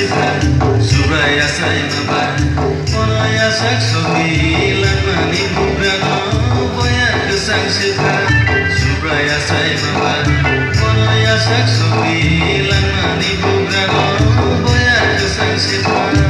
sangsipa Suraya saimaba Monoya saksoki Lamani bubrano Boya ke sangsipa Suraya saimaba Monoya saksoki Lamani bubrano Boya ke sangsipa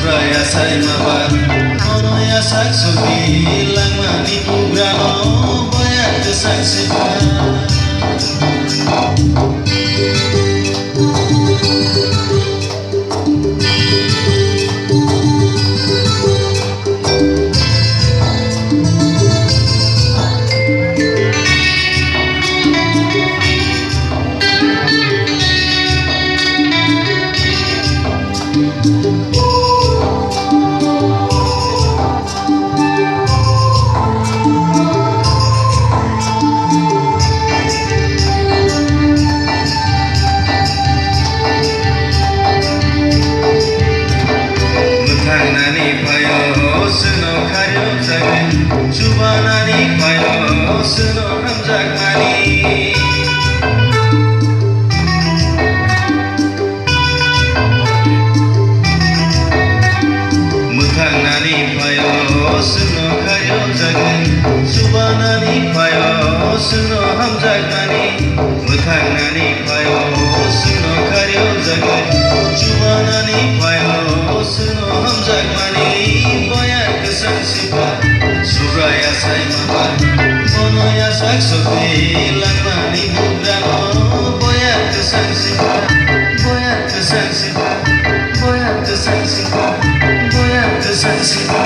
Suraya saimaba Monoya saksoki Lamani bubrano Boya ke sangsipa Jubanani payo suno hamjakmani Muthangnani payo suno khayo jagan Jubanani payo suno hamjakmani Muthangnani payo suno khayo jagan Jubanani payo suno hamjakmani Boya ke sangsipa Suraya saimaba Monoya saksoki Lamani bubrano Boya ke sangsipa Boya ke sangsipa Boya ke sangsipa Boya ke sangsipa